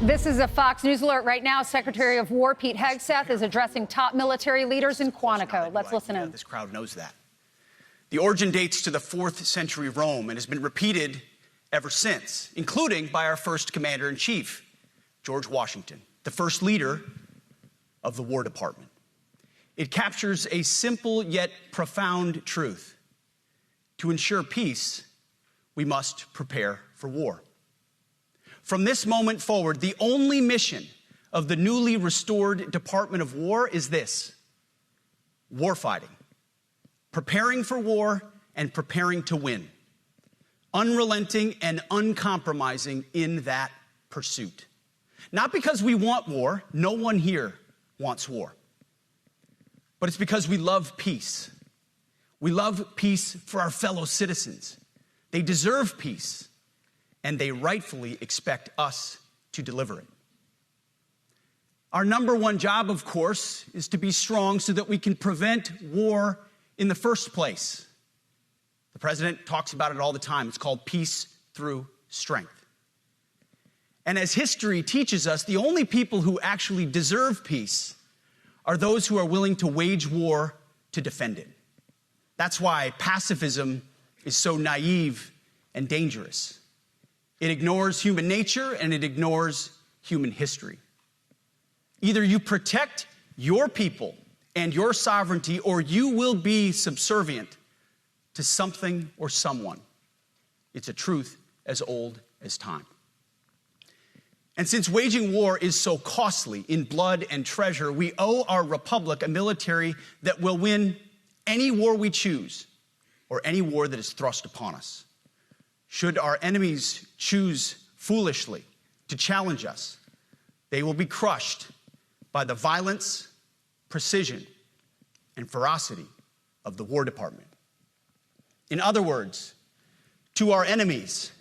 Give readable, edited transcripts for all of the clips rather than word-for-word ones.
This is a Fox News alert right now. Secretary of War Pete Hegseth is addressing top military leaders in Quantico. Let's listen in. This crowd knows that. The origin dates to the 4th century Rome and has been repeated ever since, including by our first commander-in-chief, George Washington, the first leader of the War Department. It captures a simple yet profound truth. To ensure peace, we must prepare for war. From this moment forward, the only mission of the newly restored Department of War is this: warfighting, preparing for war and preparing to win, unrelenting and uncompromising in that pursuit. Not because we want war, no one here wants war, but it's because we love peace. We love peace for our fellow citizens. They deserve peace, and they rightfully expect us to deliver it. Our number one job, of course, is to be strong so that we can prevent war in the first place. The president talks about it all the time. It's called peace through strength. And as history teaches us, the only people who actually deserve peace are those who are willing to wage war to defend it. That's why pacifism is so naive and dangerous. It ignores human nature and it ignores human history. Either you protect your people and your sovereignty, or you will be subservient to something or someone. It's a truth as old as time. And since waging war is so costly in blood and treasure, we owe our republic a military that will win any war we choose or any war that is thrust upon us. Should our enemies choose foolishly to challenge us, they will be crushed by the violence, precision, and ferocity of the War Department. In other words, to our enemies,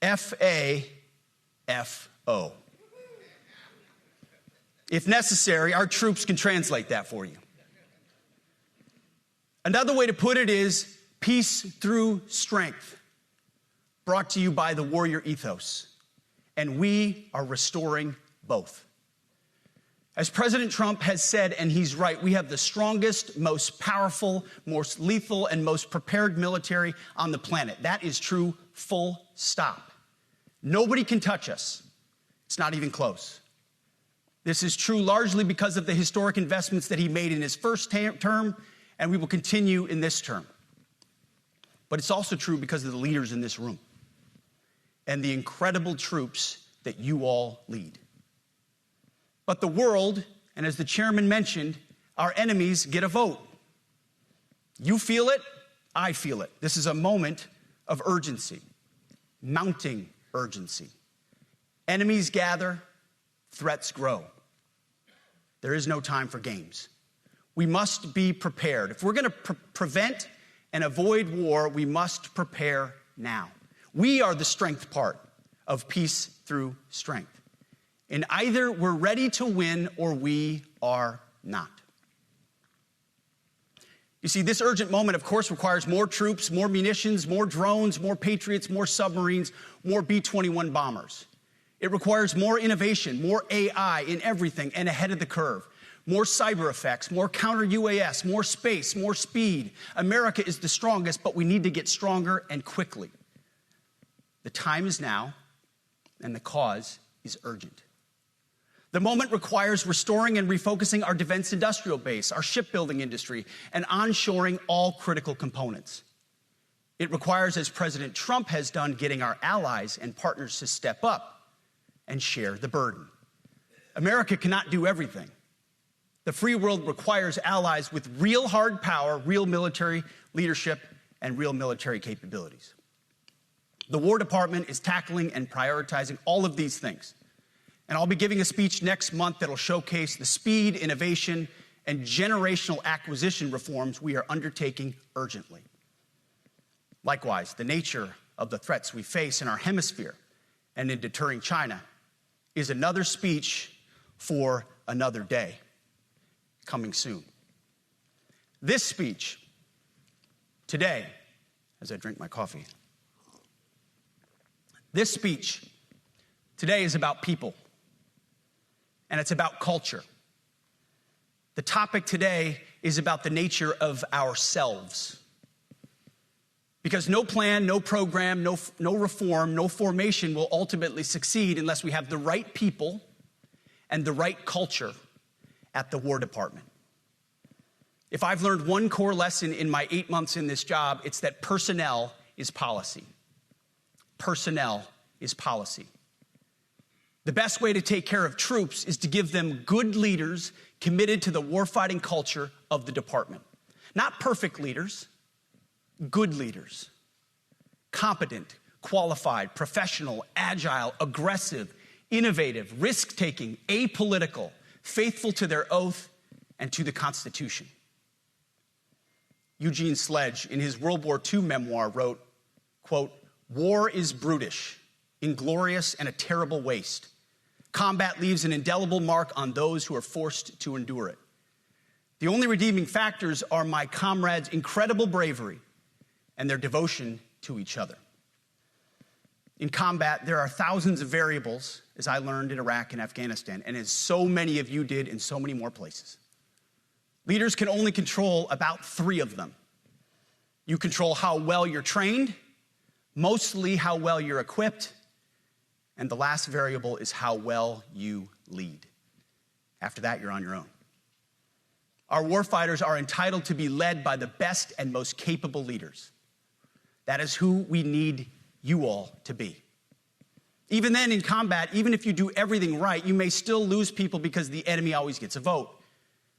F-A-F-O. If necessary, our troops can translate that for you. Another way to put it is peace through strength, brought to you by the warrior ethos. And we are restoring both. As President Trump has said, and he's right, we have the strongest, most powerful, most lethal, and most prepared military on the planet. That is true, full stop. Nobody can touch us. It's not even close. This is true largely because of the historic investments that he made in his first term, and we will continue in this term. But it's also true because of the leaders in this room and the incredible troops that you all lead. But the world, and as the chairman mentioned, our enemies get a vote. You feel it, I feel it. This is a moment of urgency, mounting urgency. Enemies gather, threats grow. There is no time for games. We must be prepared. If we're going to prevent and avoid war, we must prepare now. We are the strength part of peace through strength. And either we're ready to win or we are not. You see, this urgent moment, of course, requires more troops, more munitions, more drones, more Patriots, more submarines, more B-21 bombers. It requires more innovation, more AI in everything and ahead of the curve. More cyber effects, more counter-UAS, more space, more speed. America is the strongest, but we need to get stronger and quickly. The time is now, and the cause is urgent. The moment requires restoring and refocusing our defense industrial base, our shipbuilding industry, and onshoring all critical components. It requires, as President Trump has done, getting our allies and partners to step up and share the burden. America cannot do everything. The free world requires allies with real hard power, real military leadership, and real military capabilities. The War Department is tackling and prioritizing all of these things. And I'll be giving a speech next month that'll showcase the speed, innovation, and generational acquisition reforms we are undertaking urgently. Likewise, the nature of the threats we face in our hemisphere and in deterring China is another speech for another day, coming soon. This speech today, as I drink my coffee, this speech Today is about people, and it's about culture. The topic today is about the nature of ourselves. Because no plan, no program, no reform, no formation will ultimately succeed unless we have the right people and the right culture at the War Department. If I've learned one core lesson in my 8 months in this job, it's that personnel is policy. Personnel is policy. The best way to take care of troops is to give them good leaders committed to the warfighting culture of the department. Not perfect leaders, good leaders. Competent, qualified, professional, agile, aggressive, innovative, risk-taking, apolitical, faithful to their oath and to the Constitution. Eugene Sledge, in his World War II memoir, wrote, quote, "War is brutish, inglorious, and a terrible waste. Combat leaves an indelible mark on those who are forced to endure it. The only redeeming factors are my comrades' incredible bravery and their devotion to each other." In combat, there are thousands of variables, as I learned in Iraq and Afghanistan, and as so many of you did in so many more places. Leaders can only control about 3 of them. You control how well you're trained, mostly how well you're equipped, and the last variable is how well you lead. After that, you're on your own. Our warfighters are entitled to be led by the best and most capable leaders. That is who we need you all to be. Even then, in combat, even if you do everything right, you may still lose people because the enemy always gets a vote.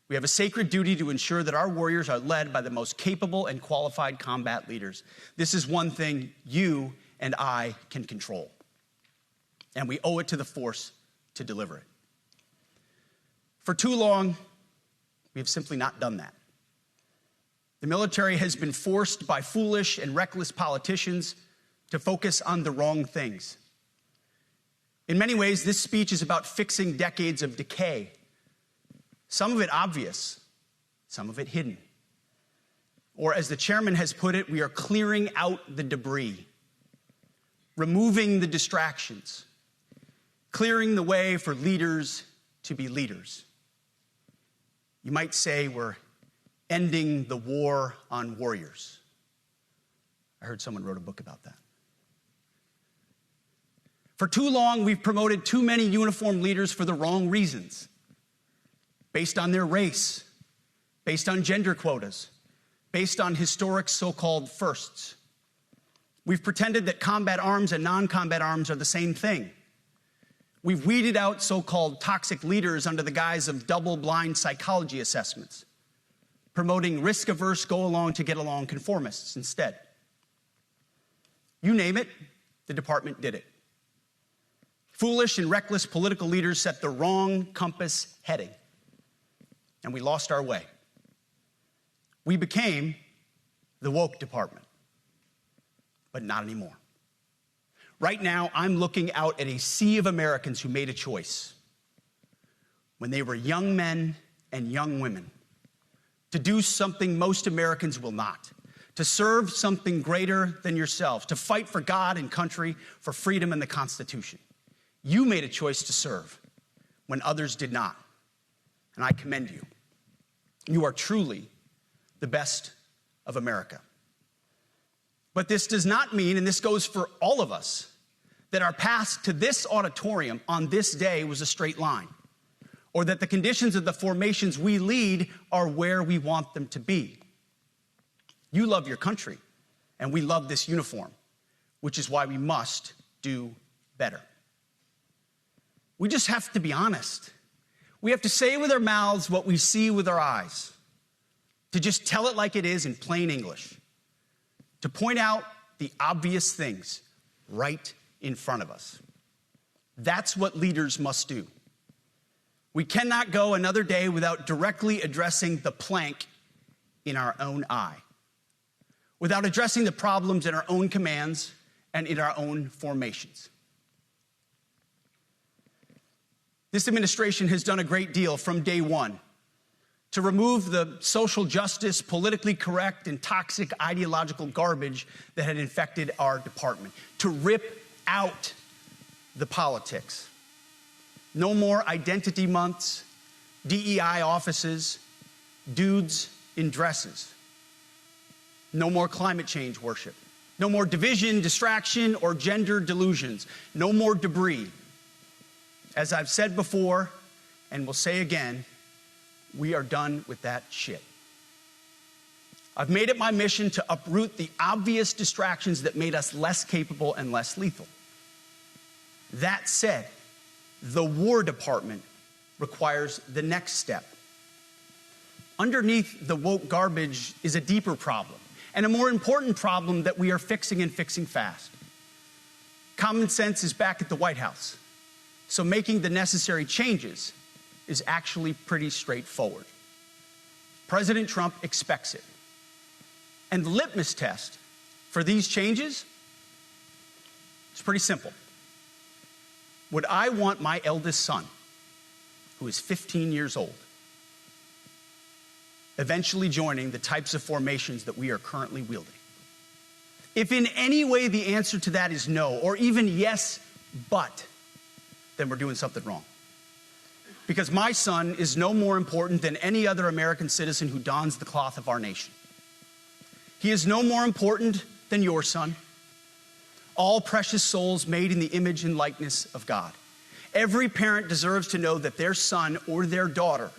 We have a sacred duty to ensure that our warriors are led by the most capable and qualified combat leaders. This is one thing you and I can control, and we owe it to the force to deliver it. For too long, we have simply not done that. The military has been forced by foolish and reckless politicians to focus on the wrong things. In many ways, this speech is about fixing decades of decay. Some of it obvious, some of it hidden. Or as the chairman has put it, we are clearing out the debris, removing the distractions, clearing the way for leaders to be leaders. You might say we're ending the war on warriors. I heard someone wrote a book about that. For too long, we've promoted too many uniformed leaders for the wrong reasons, based on their race, based on gender quotas, based on historic so-called firsts. We've pretended that combat arms and non-combat arms are the same thing. We've weeded out so-called toxic leaders under the guise of double-blind psychology assessments, promoting risk-averse, go-along-to-get-along conformists instead. You name it, the department did it. Foolish and reckless political leaders set the wrong compass heading, and we lost our way. We became the woke department, but not anymore. Right now, I'm looking out at a sea of Americans who made a choice when they were young men and young women to do something most Americans will not, to serve something greater than yourselves, to fight for God and country, for freedom and the Constitution. You made a choice to serve when others did not, and I commend you. You are truly the best of America. But this does not mean, and this goes for all of us, that our path to this auditorium on this day was a straight line, or that the conditions of the formations we lead are where we want them to be. You love your country, and we love this uniform, which is why we must do better. We just have to be honest. We have to say with our mouths what we see with our eyes, to just tell it like it is in plain English, to point out the obvious things right in front of us. That's what leaders must do. We cannot go another day without directly addressing the plank in our own eye, without addressing the problems in our own commands and in our own formations. This administration has done a great deal from day one to remove the social justice, politically correct, and toxic ideological garbage that had infected our department, to rip out the politics. No more identity months, DEI offices, dudes in dresses. No more climate change worship. No more division, distraction, or gender delusions. No more debris. As I've said before, and will say again, we are done with that shit. I've made it my mission to uproot the obvious distractions that made us less capable and less lethal. That said, the War Department requires the next step. Underneath the woke garbage is a deeper problem, and a more important problem that we are fixing and fixing fast. Common sense is back at the White House, so making the necessary changes is actually pretty straightforward. President Trump expects it. And the litmus test for these changes is pretty simple. Would I want my eldest son, who is 15 years old, eventually joining the types of formations that we are currently wielding? If in any way the answer to that is no, or even yes, but, then we're doing something wrong. Because my son is no more important than any other American citizen who dons the cloth of our nation. He is no more important than your son. All precious souls made in the image and likeness of God. Every parent deserves to know that their son or their daughter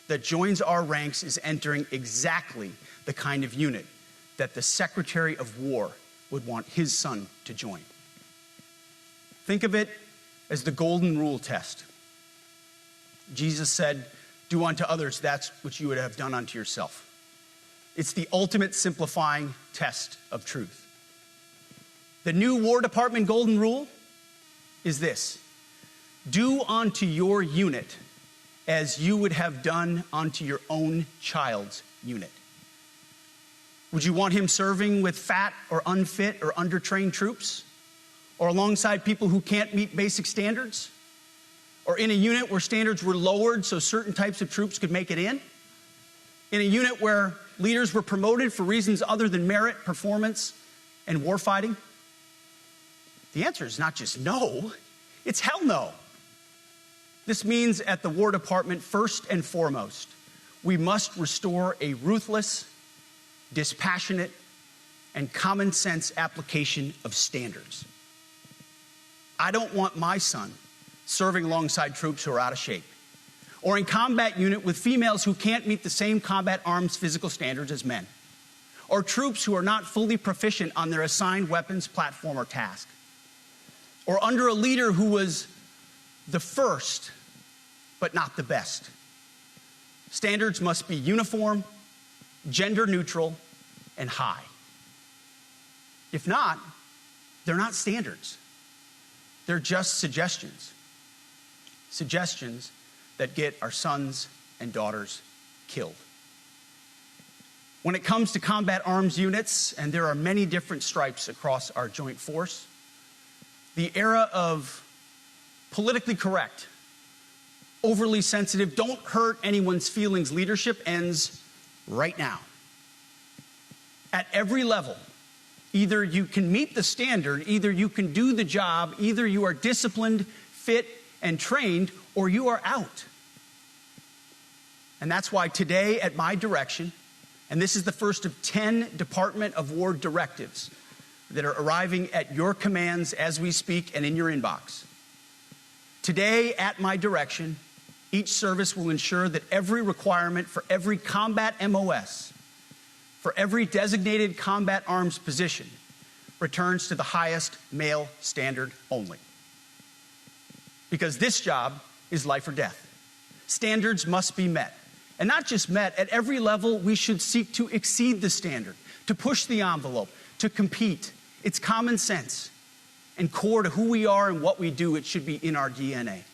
that joins our ranks is entering exactly the kind of unit that the Secretary of War would want his son to join. Think of it as the golden rule test. Jesus said, "Do unto others that which you would have done unto yourself." It's the ultimate simplifying test of truth. The new War Department golden rule is this: do unto your unit as you would have done unto your own child's unit. Would you want him serving with fat or unfit or undertrained troops? Or alongside people who can't meet basic standards? Or in a unit where standards were lowered so certain types of troops could make it in? In a unit where leaders were promoted for reasons other than merit, performance, and warfighting? The answer is not just no, it's hell no. This means at the War Department, first and foremost, we must restore a ruthless, dispassionate, and common sense application of standards. I don't want my son serving alongside troops who are out of shape, or in combat unit with females who can't meet the same combat arms physical standards as men, or troops who are not fully proficient on their assigned weapons, platform, or task, or under a leader who was the first, but not the best. Standards must be uniform, gender neutral, and high. If not, they're not standards. They're just suggestions. Suggestions that get our sons and daughters killed. When it comes to combat arms units, and there are many different stripes across our joint force, the era of politically correct, overly sensitive, don't hurt anyone's feelings leadership ends right now. At every level, either you can meet the standard, either you can do the job, either you are disciplined, fit, and trained, or you are out. And that's why today, at my direction, and this is the first of 10 Department of War directives that are arriving at your commands as we speak and in your inbox. Today, at my direction, each service will ensure that every requirement for every combat MOS, for every designated combat arms position, returns to the highest male standard only. Because this job is life or death. Standards must be met. And not just met, at every level we should seek to exceed the standard, to push the envelope, to compete. It's common sense and core to who we are and what we do. It should be in our DNA.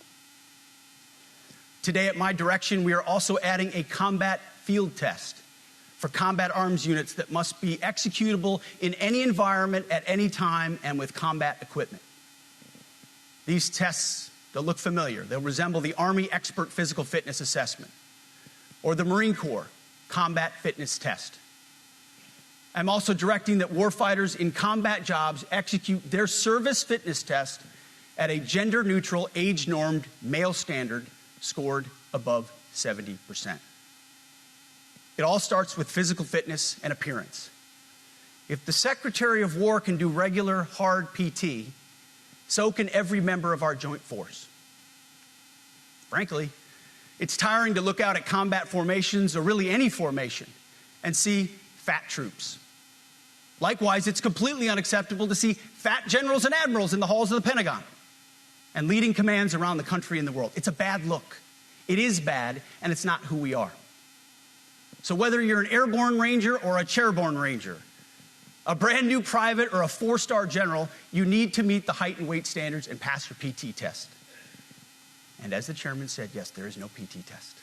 Today at my direction, we are also adding a combat field test for combat arms units that must be executable in any environment at any time and with combat equipment. These tests, they'll look familiar. They'll resemble the Army Expert Physical Fitness Assessment or the Marine Corps Combat Fitness Test. I'm also directing that warfighters in combat jobs execute their service fitness test at a gender-neutral, age-normed male standard scored above 70%. It all starts with physical fitness and appearance. If the Secretary of War can do regular, hard PT, so can every member of our joint force. Frankly, it's tiring to look out at combat formations, or really any formation, and see fat troops. Likewise, it's completely unacceptable to see fat generals and admirals in the halls of the Pentagon and leading commands around the country and the world. It's a bad look. It is bad, and it's not who we are. So whether you're an airborne ranger or a chairborne ranger, a brand new private or a 4-star general, you need to meet the height and weight standards and pass your PT test. And as the chairman said, yes, there is no PT test.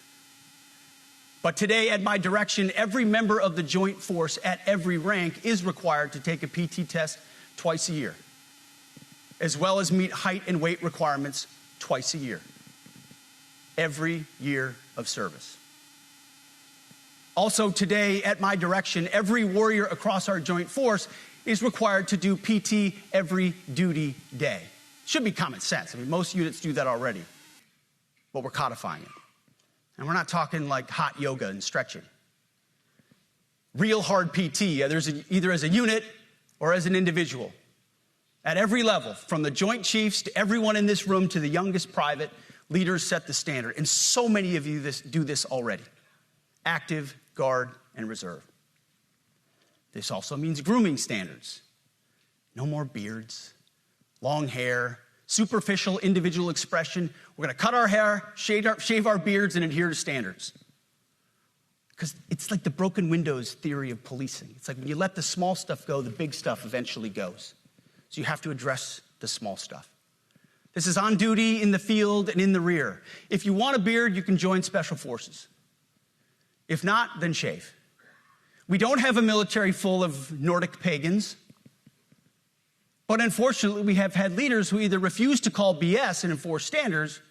But today, at my direction, every member of the Joint Force at every rank is required to take a PT test twice a year, as well as meet height and weight requirements twice a year, every year of service. Also today, at my direction, every warrior across our Joint Force is required to do PT every duty day. Should be common sense. I mean, most units do that already, but we're codifying it. And we're not talking like hot yoga and stretching. Real hard PT, either as a unit or as an individual. At every level, from the Joint Chiefs to everyone in this room to the youngest private, leaders set the standard. And so many of you do this already. Active, Guard, and Reserve. This also means grooming standards. No more beards, long hair, superficial individual expression. We're going to cut our hair, shave our beards, and adhere to standards. Because it's like the broken windows theory of policing. It's like when you let the small stuff go, the big stuff eventually goes. So you have to address the small stuff. This is on duty, in the field, and in the rear. If you want a beard, you can join Special Forces. If not, then shave. We don't have a military full of Nordic pagans. But unfortunately, we have had leaders who either refuse to call BS and enforce standards,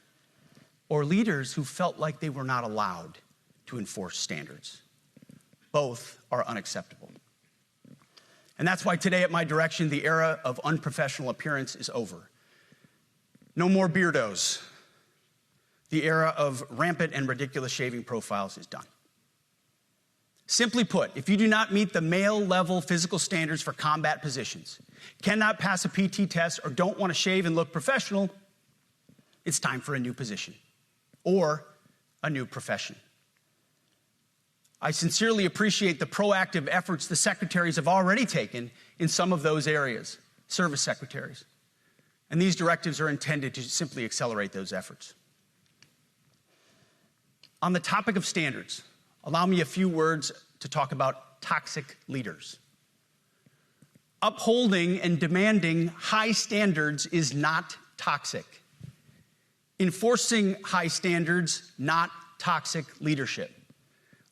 or leaders who felt like they were not allowed to enforce standards. Both are unacceptable. And that's why today, at my direction, the era of unprofessional appearance is over. No more beardos. The era of rampant and ridiculous shaving profiles is done. Simply put, if you do not meet the male-level physical standards for combat positions, cannot pass a PT test, or don't want to shave and look professional, it's time for a new position or a new profession. I sincerely appreciate the proactive efforts the secretaries have already taken in some of those areas, service secretaries. And these directives are intended to simply accelerate those efforts. On the topic of standards, allow me a few words to talk about toxic leaders. Upholding and demanding high standards is not toxic. Enforcing high standards, not toxic leadership.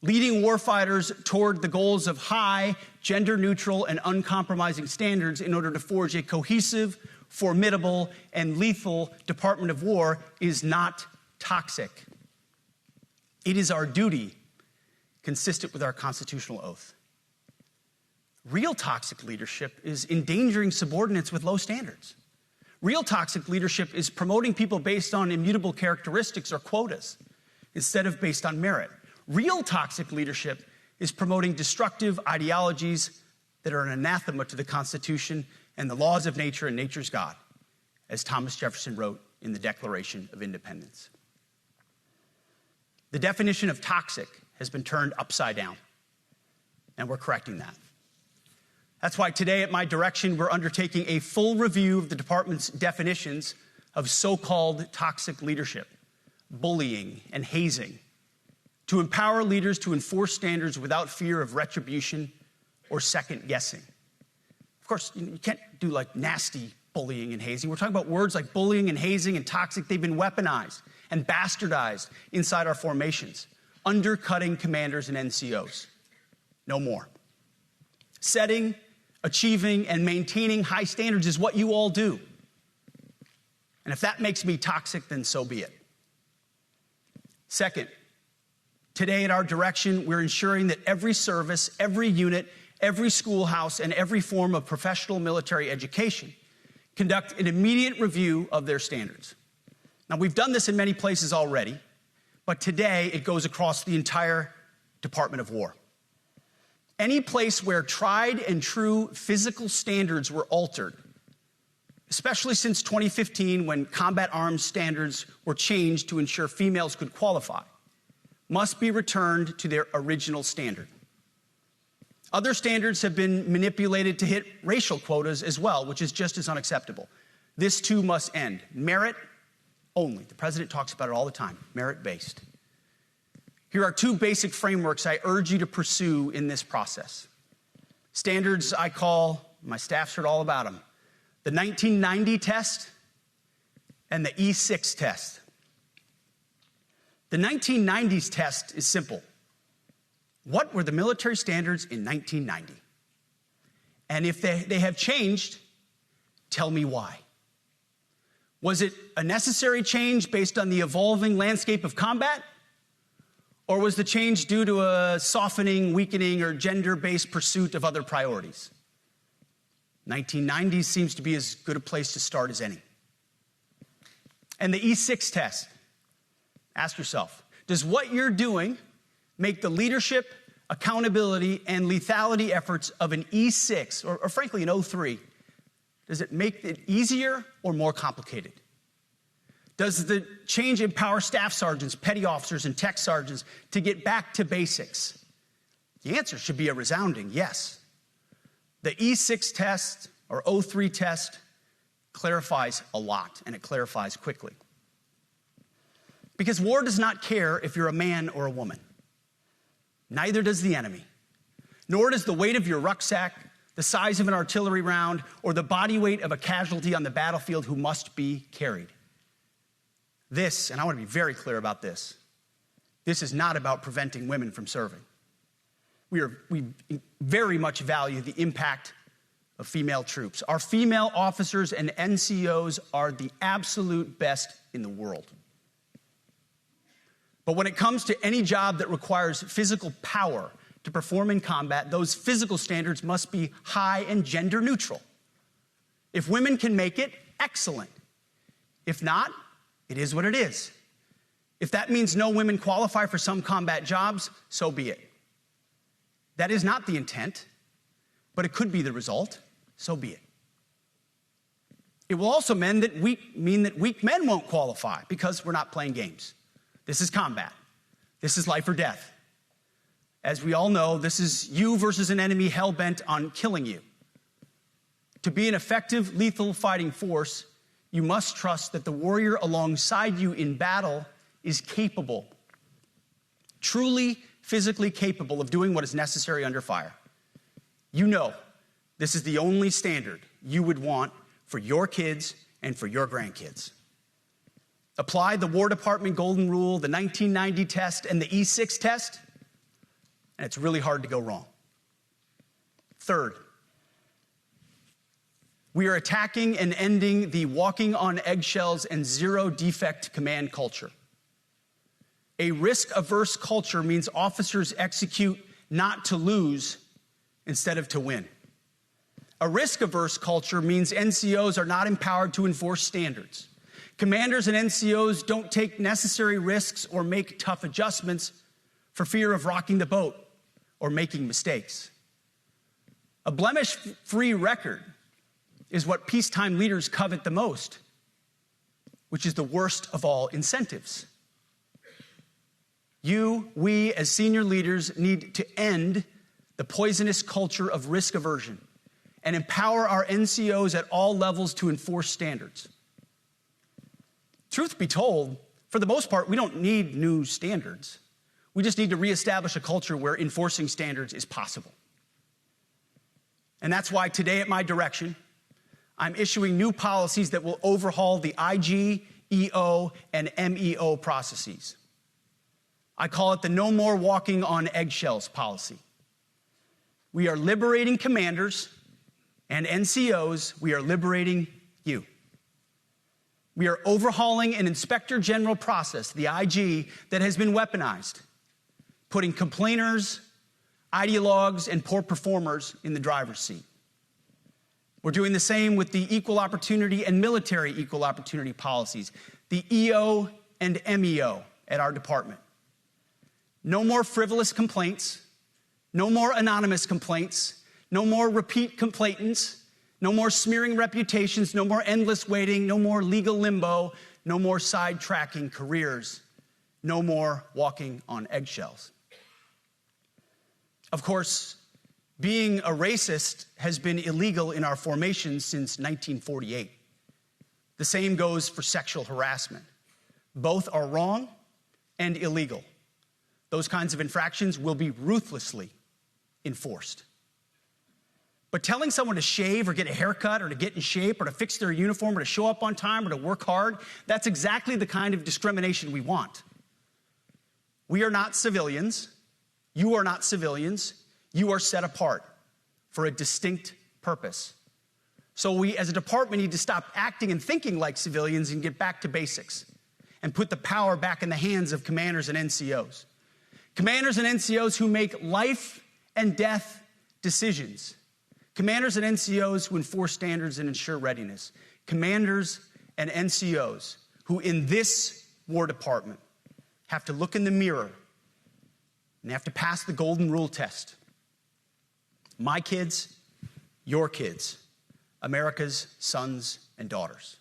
Leading warfighters toward the goals of high, gender-neutral, and uncompromising standards in order to forge a cohesive, formidable, and lethal Department of War is not toxic. It is our duty, consistent with our constitutional oath. Real toxic leadership is endangering subordinates with low standards. Real toxic leadership is promoting people based on immutable characteristics or quotas instead of based on merit. Real toxic leadership is promoting destructive ideologies that are an anathema to the Constitution and the laws of nature and nature's God, as Thomas Jefferson wrote in the Declaration of Independence. The definition of toxic has been turned upside down, and we're correcting that. That's why today, at my direction, we're undertaking a full review of the department's definitions of so-called toxic leadership, bullying, and hazing, to empower leaders to enforce standards without fear of retribution or second guessing. Of course, you can't do like nasty bullying and hazing. We're talking about words like bullying and hazing and toxic. They've been weaponized and bastardized inside our formations, undercutting commanders and NCOs. No more. Setting, achieving, and maintaining high standards is what you all do. And if that makes me toxic, then so be it. Second, today at our direction, we're ensuring that every service, every unit, every schoolhouse, and every form of professional military education conduct an immediate review of their standards. Now, we've done this in many places already, but today it goes across the entire Department of War. Any place where tried and true physical standards were altered, especially since 2015 when combat arms standards were changed to ensure females could qualify, must be returned to their original standard. Other standards have been manipulated to hit racial quotas as well, which is just as unacceptable. This too must end. Merit only. The president talks about it all the time, merit-based. Here are two basic frameworks I urge you to pursue in this process. Standards I call, my staff's heard all about them, the 1990 test and the E6 test. The 1990s test is simple. What were the military standards in 1990? And if they have changed, tell me why. Was it a necessary change based on the evolving landscape of combat? Or was the change due to a softening, weakening, or gender-based pursuit of other priorities? 1990s seems to be as good a place to start as any. And the E6 test. Ask yourself, does what you're doing make the leadership, accountability, and lethality efforts of an E6, or frankly an O3, does it make it easier or more complicated? Does the change empower staff sergeants, petty officers, and tech sergeants to get back to basics? The answer should be a resounding yes. The E6 test, or O3 test, clarifies a lot, and it clarifies quickly. Because war does not care if you're a man or a woman. Neither does the enemy. Nor does the weight of your rucksack, the size of an artillery round, or the body weight of a casualty on the battlefield who must be carried. This, and I want to be very clear about this is not about preventing women from serving. We very much value the impact of female troops. Our female officers and NCOs are the absolute best in the world. But when it comes to any job that requires physical power to perform in combat, those physical standards must be high and gender neutral. If women can make it, excellent. If not, it is what it is. If that means no women qualify for some combat jobs, so be it. That is not the intent, but it could be the result, so be it. It will also mean that weak men won't qualify because we're not playing games. This is combat. This is life or death. As we all know, this is you versus an enemy hell-bent on killing you. To be an effective, lethal fighting force, you must trust that the warrior alongside you in battle is capable, truly physically capable of doing what is necessary under fire. You know this is the only standard you would want for your kids and for your grandkids. Apply the War Department Golden Rule, the 1990 test, and the E6 test, and it's really hard to go wrong. Third, we are attacking and ending the walking on eggshells and zero defect command culture. A risk-averse culture means officers execute not to lose instead of to win. A risk-averse culture means NCOs are not empowered to enforce standards. Commanders and NCOs don't take necessary risks or make tough adjustments for fear of rocking the boat or making mistakes. A blemish-free record is what peacetime leaders covet the most, which is the worst of all incentives. We, as senior leaders, need to end the poisonous culture of risk aversion and empower our NCOs at all levels to enforce standards. Truth be told, for the most part, we don't need new standards. We just need to reestablish a culture where enforcing standards is possible. And that's why today, at my direction, I'm issuing new policies that will overhaul the IG, EO, and MEO processes. I call it the No More Walking on Eggshells policy. We are liberating commanders and NCOs. We are liberating you. We are overhauling an inspector general process, the IG, that has been weaponized, putting complainers, ideologues, and poor performers in the driver's seat. We're doing the same with the equal opportunity and military equal opportunity policies, the EO and MEO at our department. No more frivolous complaints, no more anonymous complaints, no more repeat complainants, no more smearing reputations, no more endless waiting, no more legal limbo, no more sidetracking careers, no more walking on eggshells. Of course, being a racist has been illegal in our formation since 1948. The same goes for sexual harassment. Both are wrong and illegal. Those kinds of infractions will be ruthlessly enforced. But telling someone to shave or get a haircut or to get in shape or to fix their uniform or to show up on time or to work hard, that's exactly the kind of discrimination we want. We are not civilians. You are not civilians. You are set apart for a distinct purpose. So we as a department need to stop acting and thinking like civilians and get back to basics and put the power back in the hands of commanders and NCOs. Commanders and NCOs who make life and death decisions. Commanders and NCOs who enforce standards and ensure readiness. Commanders and NCOs who in this War Department have to look in the mirror and they have to pass the golden rule test. My kids, your kids, America's sons and daughters.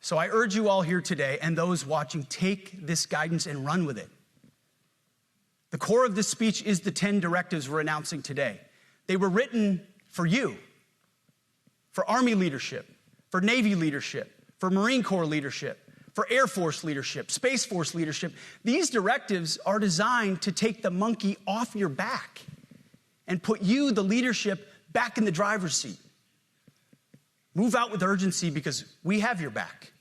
So I urge you all here today and those watching, take this guidance and run with it. The core of this speech is the 10 directives we're announcing today. They were written for you, for Army leadership, for Navy leadership, for Marine Corps leadership, for Air Force leadership, Space Force leadership. These directives are designed to take the monkey off your back and put you, the leadership, back in the driver's seat. Move out with urgency because we have your back.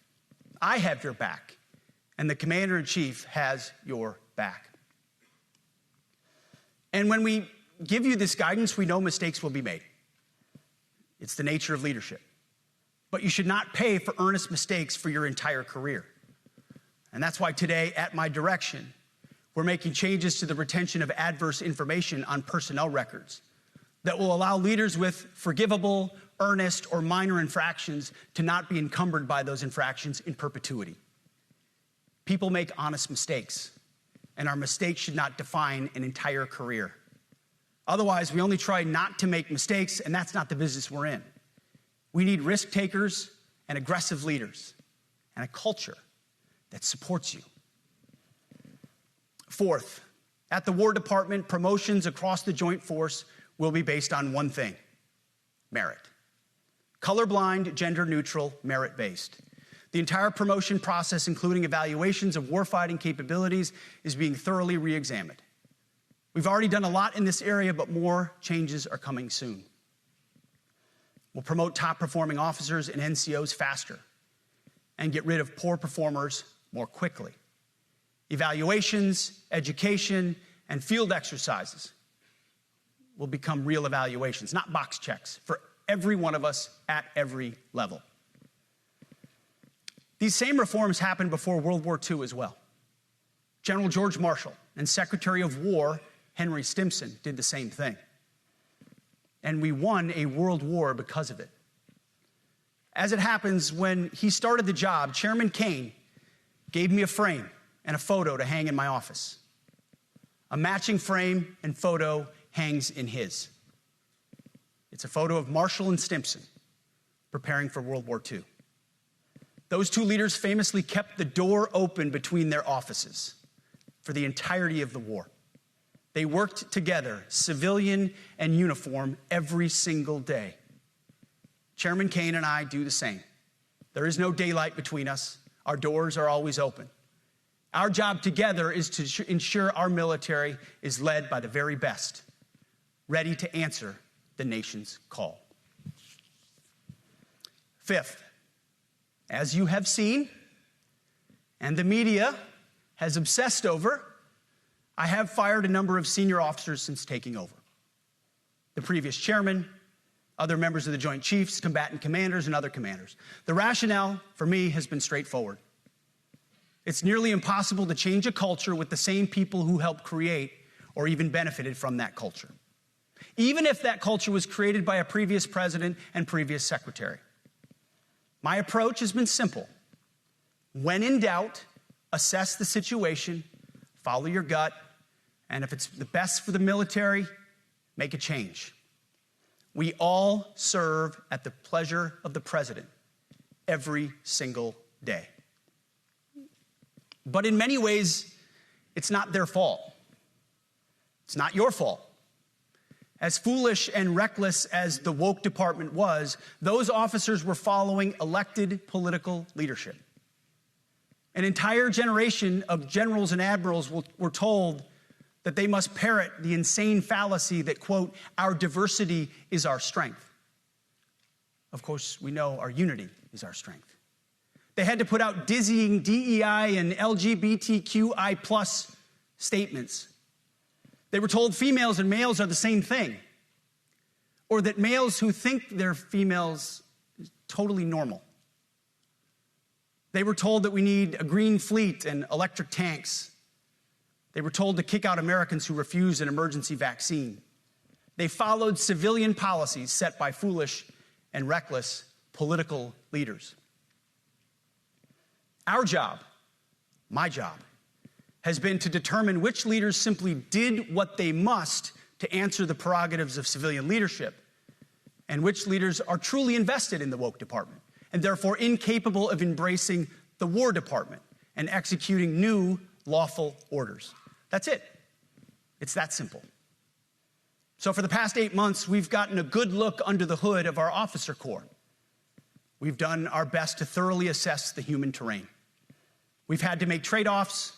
I have your back. And the Commander-in-Chief has your back. And when we give you this guidance, we know mistakes will be made. It's the nature of leadership. But you should not pay for earnest mistakes for your entire career. And that's why today, at my direction, we're making changes to the retention of adverse information on personnel records that will allow leaders with forgivable, earnest, or minor infractions to not be encumbered by those infractions in perpetuity. People make honest mistakes, and our mistakes should not define an entire career. Otherwise, we only try not to make mistakes, and that's not the business we're in. We need risk takers and aggressive leaders and a culture that supports you. Fourth, at the War Department, promotions across the Joint Force will be based on one thing: merit. Colorblind, gender-neutral, merit-based. The entire promotion process, including evaluations of warfighting capabilities, is being thoroughly re-examined. We've already done a lot in this area, but more changes are coming soon. We'll promote top-performing officers and NCOs faster and get rid of poor performers more quickly. Evaluations, education, and field exercises will become real evaluations, not box checks, for every one of us at every level. These same reforms happened before World War II as well. General George Marshall and Secretary of War Henry Stimson did the same thing. And we won a world war because of it. As it happens, when he started the job, Chairman Kane gave me a frame and a photo to hang in my office. A matching frame and photo hangs in his. It's a photo of Marshall and Stimson preparing for World War II. Those two leaders famously kept the door open between their offices for the entirety of the war. They worked together, civilian and uniform, every single day. Chairman Kane and I do the same. There is no daylight between us. Our doors are always open. Our job together is to ensure our military is led by the very best, ready to answer the nation's call. Fifth, as you have seen, and the media has obsessed over, I have fired a number of senior officers since taking over. The previous chairman, other members of the Joint Chiefs, combatant commanders, and other commanders. The rationale for me has been straightforward. It's nearly impossible to change a culture with the same people who helped create or even benefited from that culture. even if that culture was created by a previous president and previous secretary. My approach has been simple. When in doubt, assess the situation, follow your gut, and if it's the best for the military, make a change. We all serve at the pleasure of the president every single day. But in many ways, it's not their fault. It's not your fault. As foolish and reckless as the woke department was, those officers were following elected political leadership. An entire generation of generals and admirals were told that they must parrot the insane fallacy that, quote, our diversity is our strength. Of course, we know our unity is our strength. They had to put out dizzying DEI and LGBTQI+ statements. They were told females and males are the same thing, or that males who think they're females is totally normal. They were told that we need a green fleet and electric tanks. They were told to kick out Americans who refuse an emergency vaccine. They followed civilian policies set by foolish and reckless political leaders. Our job, my job, has been to determine which leaders simply did what they must to answer the prerogatives of civilian leadership, and which leaders are truly invested in the woke department, and therefore incapable of embracing the War Department and executing new lawful orders. That's it. It's that simple. So for the past 8 months, we've gotten a good look under the hood of our officer corps. We've done our best to thoroughly assess the human terrain. We've had to make trade-offs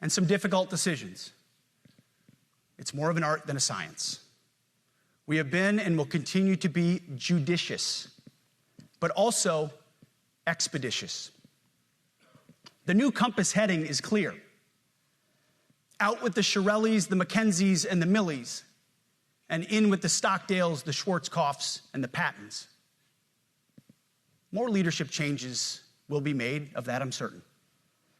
and some difficult decisions. It's more of an art than a science. We have been and will continue to be judicious, but also expeditious. The new compass heading is clear. Out with the Shirellis, the McKenzies, and the Millies, and in with the Stockdales, the Schwarzkopfs, and the Pattons. More leadership changes will be made, of that I'm certain.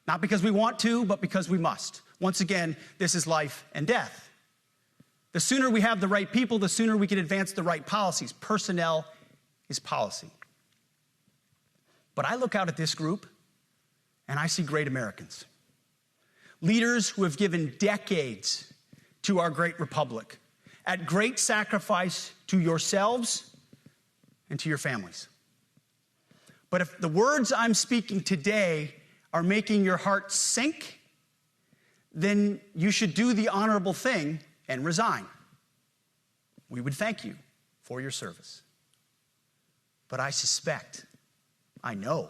Not because we want to, but because we must. Once again, this is life and death. The sooner we have the right people, the sooner we can advance the right policies. Personnel is policy. But I look out at this group, and I see great Americans. Leaders who have given decades to our great republic, at great sacrifice to yourselves and to your families. But if the words I'm speaking today are making your heart sink, then you should do the honorable thing and resign. We would thank you for your service. But I suspect, I know,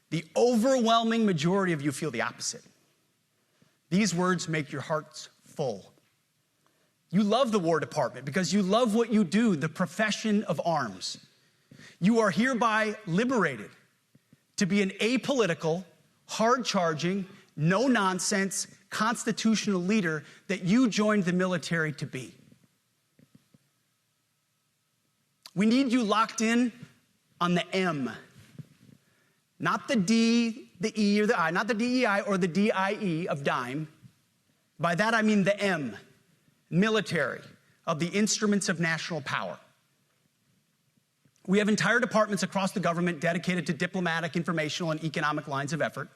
the overwhelming majority of you feel the opposite. These words make your hearts full. You love the War Department because you love what you do, the profession of arms. You are hereby liberated to be an apolitical, hard-charging, no-nonsense, constitutional leader that you joined the military to be. We need you locked in on the M, not the D, the E, or the I, not the DEI or the DIE of dime. By that I mean the M, military, of the instruments of national power. We have entire departments across the government dedicated to diplomatic, informational, and economic lines of effort.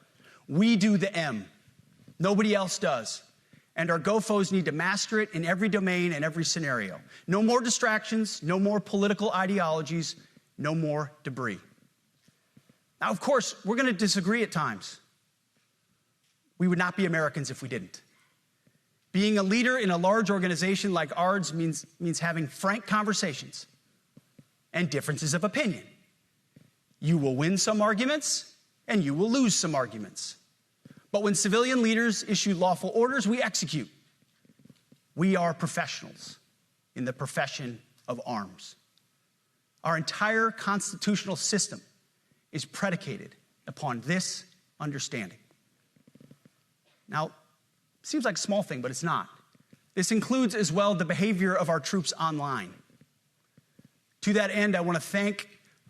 We do the M. Nobody else does. And our GOFOs need to master it in every domain and every scenario. No more distractions, no more political ideologies, no more debris. Now, of course, we're going to disagree at times. We would not be Americans if we didn't. Being a leader in a large organization like ours means having frank conversations and differences of opinion. You will win some arguments, and you will lose some arguments. But when civilian leaders issue lawful orders, we execute. We are professionals in the profession of arms. Our entire constitutional system is predicated upon this understanding. Now, it seems like a small thing, but it's not. This includes as well the behavior of our troops online. To that end, I want to thank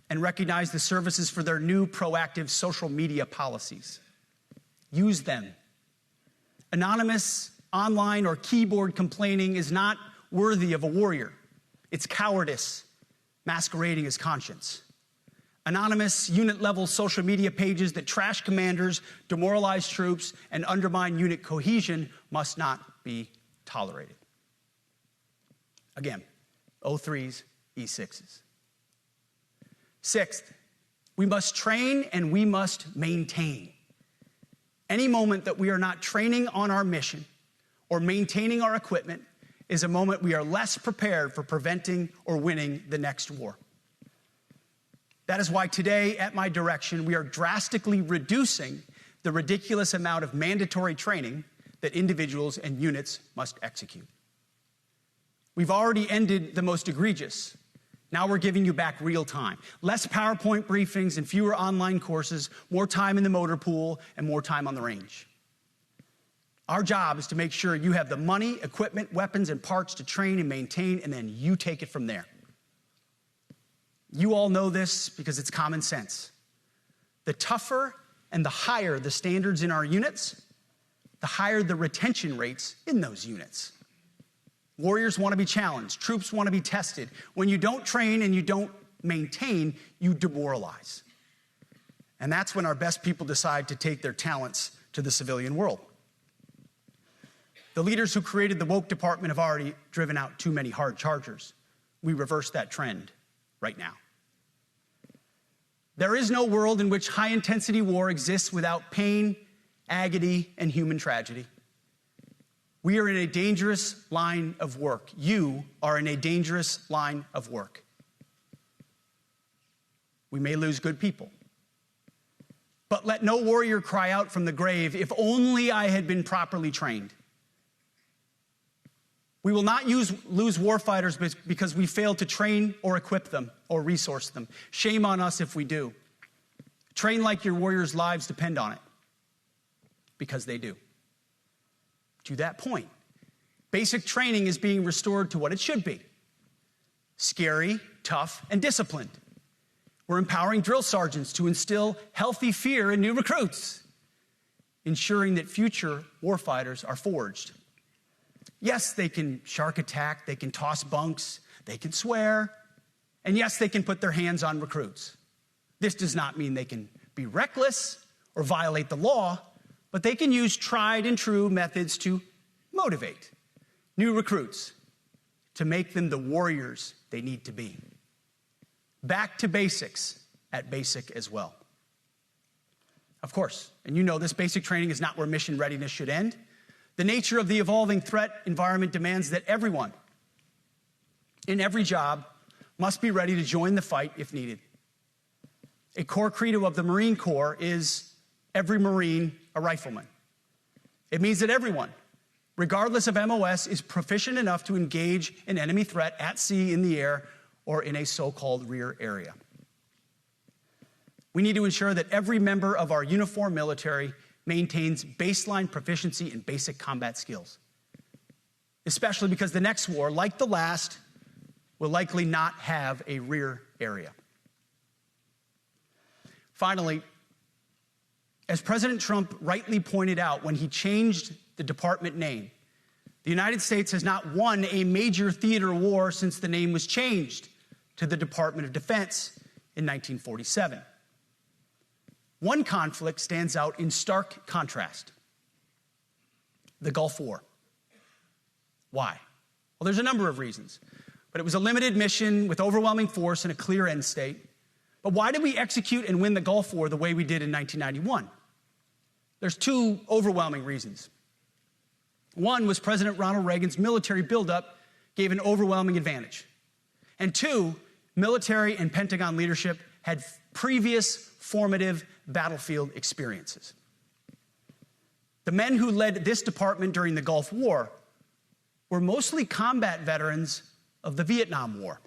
and recognize the services for their new proactive social media policies. Use them. Anonymous, online, or keyboard complaining is not worthy of a warrior. It's cowardice masquerading as conscience. Anonymous unit-level social media pages that trash commanders, demoralize troops, and undermine unit cohesion must not be tolerated. Again, O3s, E6s. Sixth, we must train and we must maintain. Any moment that we are not training on our mission or maintaining our equipment is a moment we are less prepared for preventing or winning the next war. That is why today, at my direction, we are drastically reducing the ridiculous amount of mandatory training that individuals and units must execute. We've already ended the most egregious. Now we're giving you back real time. Less PowerPoint briefings and fewer online courses, more time in the motor pool, and more time on the range. Our job is to make sure you have the money, equipment, weapons, and parts to train and maintain, and then you take it from there. You all know this because it's common sense. The tougher and the higher the standards in our units, the higher the retention rates in those units. Warriors want to be challenged. Troops want to be tested. When you don't train and you don't maintain, you demoralize. And that's when our best people decide to take their talents to the civilian world. The leaders who created the woke department have already driven out too many hard chargers. We reverse that trend right now. There is no world in which high-intensity war exists without pain, agony, and human tragedy. We are in a dangerous line of work. You are in a dangerous line of work. We may lose good people. But let no warrior cry out from the grave, "If only I had been properly trained." We will not lose warfighters because we failed to train or equip them or resource them. Shame on us if we do. Train like your warriors' lives depend on it, because they do. To that point, basic training is being restored to what it should be: scary, tough, and disciplined. We're empowering drill sergeants to instill healthy fear in new recruits, ensuring that future warfighters are forged. Yes, they can shark attack, they can toss bunks, they can swear, and yes, they can put their hands on recruits. This does not mean they can be reckless or violate the law, but they can use tried and true methods to motivate new recruits, to make them the warriors they need to be. Back to basics at basic as well. Of course, and you know this, basic training is not where mission readiness should end. The nature of the evolving threat environment demands that everyone in every job must be ready to join the fight if needed. A core credo of the Marine Corps is every Marine a rifleman. It means that everyone, regardless of MOS, is proficient enough to engage an enemy threat at sea, in the air, or in a so-called rear area. We need to ensure that every member of our uniformed military maintains baseline proficiency in basic combat skills, especially because the next war, like the last, will likely not have a rear area. Finally, as President Trump rightly pointed out when he changed the department name, the United States has not won a major theater war since the name was changed to the Department of Defense in 1947. One conflict stands out in stark contrast: the Gulf War. Why? Well, there's a number of reasons, but it was a limited mission with overwhelming force and a clear end state. But why did we execute and win the Gulf War the way we did in 1991? There's two overwhelming reasons. One was President Ronald Reagan's military buildup gave an overwhelming advantage. And two, military and Pentagon leadership had previous formative battlefield experiences. The men who led this department during the Gulf War were mostly combat veterans of the Vietnam War.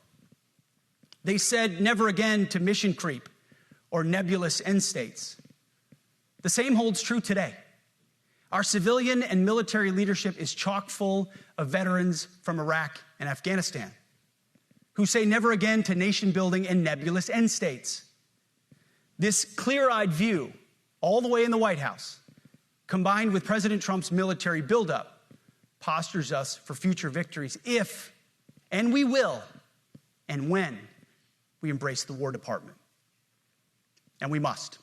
They said never again to mission creep or nebulous end states. The same holds true today. Our civilian and military leadership is chock full of veterans from Iraq and Afghanistan who say never again to nation building and nebulous end states. This clear-eyed view, all the way in the White House, combined with President Trump's military buildup, postures us for future victories if, and we will, and when we embrace the War Department. And we must.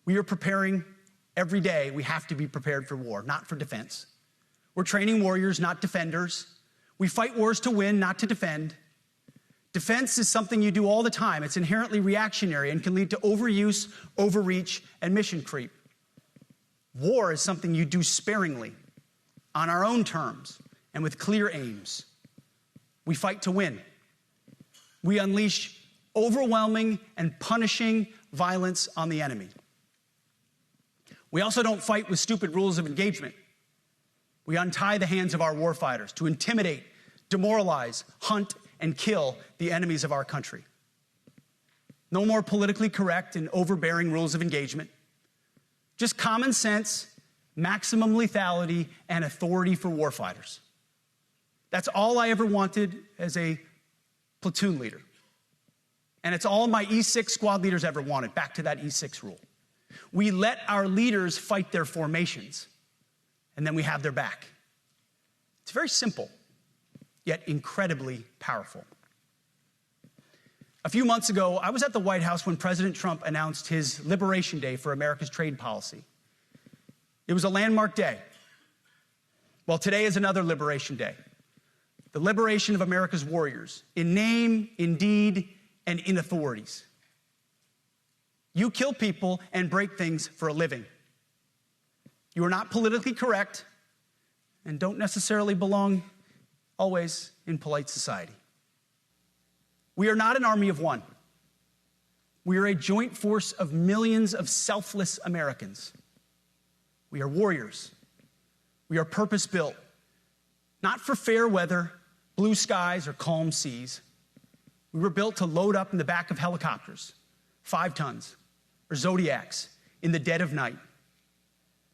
We are preparing every day. We have to be prepared for war, not for defense. We're training warriors, not defenders. We fight wars to win, not to defend. Defense is something you do all the time. It's inherently reactionary and can lead to overuse, overreach, and mission creep. War is something you do sparingly, on our own terms, and with clear aims. We fight to win. We unleash overwhelming and punishing violence on the enemy. We also don't fight with stupid rules of engagement. We untie the hands of our warfighters to intimidate, demoralize, hunt, and kill the enemies of our country. No more politically correct and overbearing rules of engagement. Just common sense, maximum lethality, and authority for warfighters. That's all I ever wanted as a platoon leader. And it's all my E6 squad leaders ever wanted, back to that E6 rule. We let our leaders fight their formations, and then we have their back. It's very simple, yet incredibly powerful. A few months ago, I was at the White House when President Trump announced his Liberation Day for America's trade policy. It was a landmark day. Well, today is another Liberation Day. The liberation of America's warriors, in name, in deed, and in authorities. You kill people and break things for a living. You are not politically correct and don't necessarily belong always in polite society. We are not an army of one. We are a joint force of millions of selfless Americans. We are warriors. We are purpose-built, not for fair weather, blue skies, or calm seas. We were built to load up in the back of helicopters, 5 tons, or Zodiacs, in the dead of night,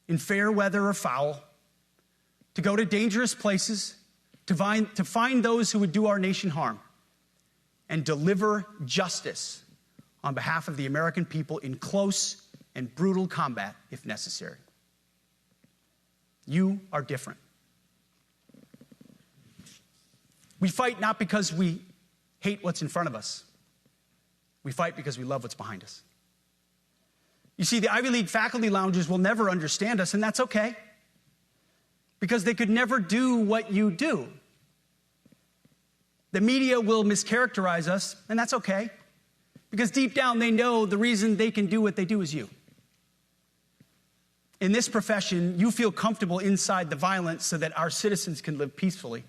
in fair weather or foul, to go to dangerous places, to find those who would do our nation harm, and deliver justice on behalf of the American people in close and brutal combat, if necessary. You are different. We fight not because we hate what's in front of us. We fight because we love what's behind us. You see, the Ivy League faculty lounges will never understand us, and that's okay, because they could never do what you do. The media will mischaracterize us, and that's okay, because deep down they know the reason they can do what they do is you. In this profession, you feel comfortable inside the violence so that our citizens can live peacefully.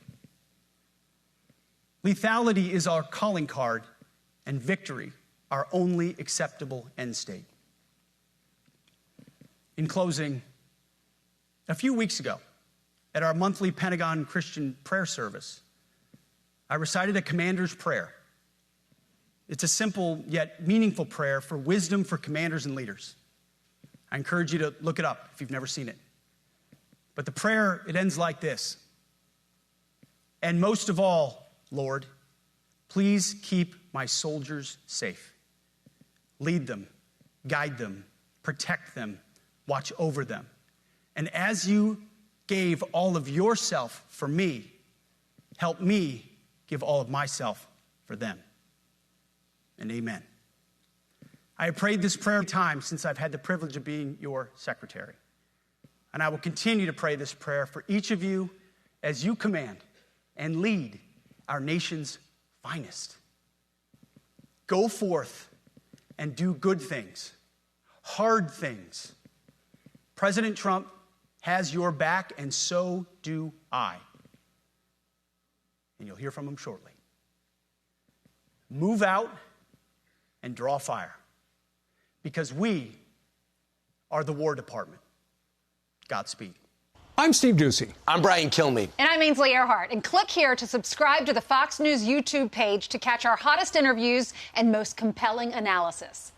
Lethality is our calling card, and victory our only acceptable end state. In closing, a few weeks ago, at our monthly Pentagon Christian prayer service, I recited a commander's prayer. It's a simple yet meaningful prayer for wisdom for commanders and leaders. I encourage you to look it up if you've never seen it. But the prayer, it ends like this. And most of all, Lord, please keep my soldiers safe. Lead them, guide them, protect them, watch over them. And as you gave all of yourself for me, help me give all of myself for them. And amen. I have prayed this prayer time since I've had the privilege of being your secretary. And I will continue to pray this prayer for each of you as you command and lead our nation's finest. Go forth and do good things, hard things. President Trump has your back, and so do I. And you'll hear from him shortly. Move out and draw fire, because we are the War Department. Godspeed. I'm Steve Doocy. I'm Brian Kilmeade. And I'm Ainsley Earhart. And click here to subscribe to the Fox News YouTube page to catch our hottest interviews and most compelling analysis.